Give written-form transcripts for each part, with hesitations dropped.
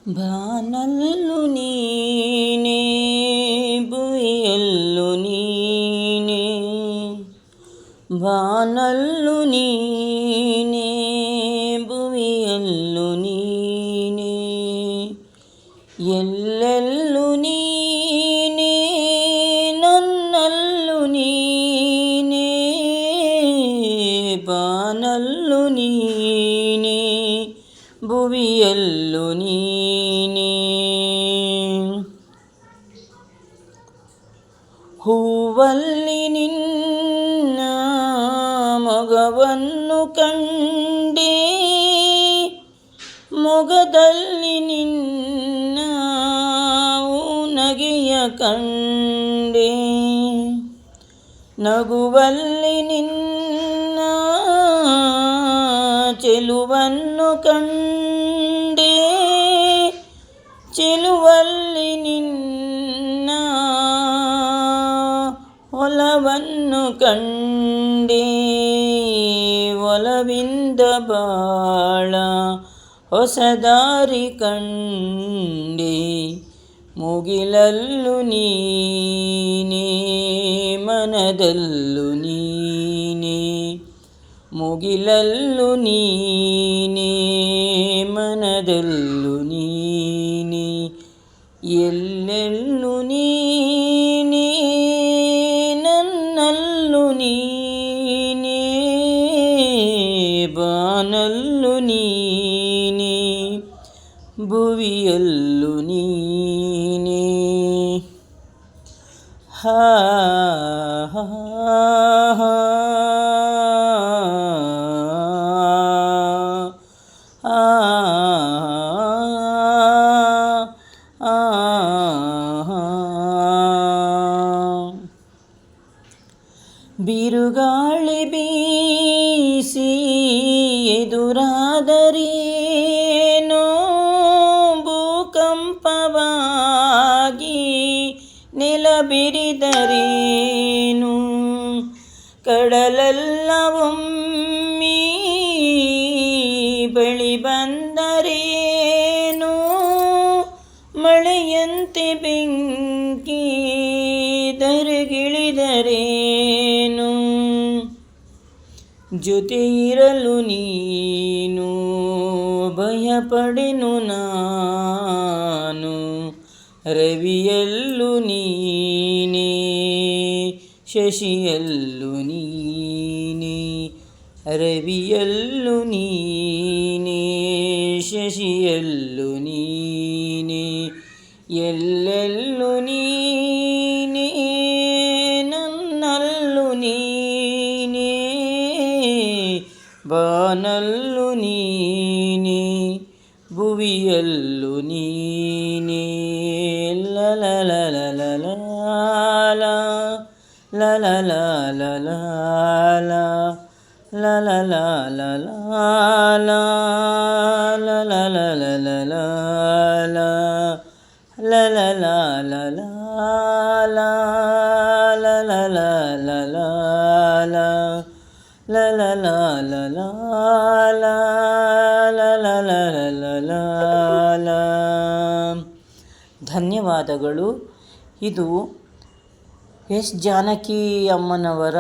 ಬಾನಲ್ಲು ನೀನೇ ಬುವಿಯಲ್ಲು ನೀನೇ, ಬಾನಲ್ಲು ನೀನೇ ಬುವಿಯಲ್ಲು ನೀನೇ, ಎಲ್ಲೆಲ್ಲು ನೀನೇ ನನ್ನಲ್ಲು ನೀನೇ, ಬಾನಲ್ಲು ನೀನೇ ಭುವಿಯಲ್ಲು ನೀನೇ. ಹೂವಲ್ಲಿ ನಿನ್ನ ಮೊಗವನ್ನು ಕಂಡೆ, ಮೊಗದಲ್ಲಿ ನಿನ್ನ ನಗೆಯ ಕಂಡೆ, ನಗುವಲ್ಲಿ ನಿನ್ನ ಚೆಲುವನ್ನು ಕಂಡೆ, ಚೆಲುವಲ್ಲಿ ನಿನ್ನ ಒಲವನ್ನು ಕಂಡೆ, ಒಲವಿಂದ ಬಾಳ ಹೊಸ ದಾರಿ ಕಂಡೆ, ಮುಗಿಲಲ್ಲು ನೀನೇ ಮನದಲ್ಲು ನೀನೇ, ಮುಗಿಲಲ್ಲು ನೀನೇ ಮನದಲ್ಲು ನೀನೇ, ಎಲ್ಲೆಲ್ಲು ನೀನೇ ನನ್ನಲ್ಲು ನೀನೇ, ಬಾನಲ್ಲು ನೀನೇ ಭುವಿಯಲ್ಲು ನೀನೇ. ಹಾ ಹಾ ಹಾ ಬಿರುಗಾಳಿ ಬೀಸಿ ಎದುರಾದರೇನೋ, ಭೂಕಂಪವಾಗಿ ನೆಲ ಬಿರಿದರೇನು, ಕಡಲೆಲ್ಲ ಒಮ್ಮೆ ಬಳಿ ಬಂದರೇನು, ಮಳೆಯಂತೆ ಬೆಂಕಿ ಧರೆಗಿಳಿದರೇನು, ಜೊತೆ ಇರಲು ನೀನು ಭಯಪಡೆನು ನಾನು, ರವಿಯಲ್ಲು ನೀನೇ ಶಶಿಯಲ್ಲು ನೀನೇ, ರವಿಯಲ್ಲು ನೀನೇ ಶಶಿಯಲ್ಲು ನೀನೇ, ಎಲ್ಲೆಲ್ಲು ನೀನೇ ನನ್ನಲ್ಲು ನೀನೇ, ಬಾನಲ್ಲು ನೀನೇ ಭುವಿಯಲ್ಲು ನೀನೇ. ಲಲಲಲಲಲ ಲಲಲಲಲ ಲಲಲಲಲ ಲಲಲಲಲ ಲಲಲಲಲ ಧನ್ಯವಾದಗಳು. ಇದು ಎಸ್ ಜಾನಕಿ ಅಮ್ಮನವರ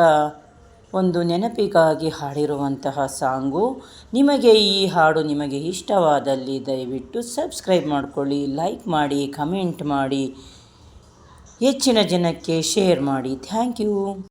ಒಂದು ನೆನಪಿಗಾಗಿ ಹಾಡಿರುವಂತಹ ಸಾಂಗು. ನಿಮಗೆ ಈ ಹಾಡು ನಿಮಗೆ ಇಷ್ಟವಾದಲ್ಲಿ ದಯವಿಟ್ಟು ಸಬ್ಸ್ಕ್ರೈಬ್ ಮಾಡಿಕೊಳ್ಳಿ, ಲೈಕ್ ಮಾಡಿ, ಕಮೆಂಟ್ ಮಾಡಿ, ಹೆಚ್ಚಿನ ಜನಕ್ಕೆ ಶೇರ್ ಮಾಡಿ. Thank you.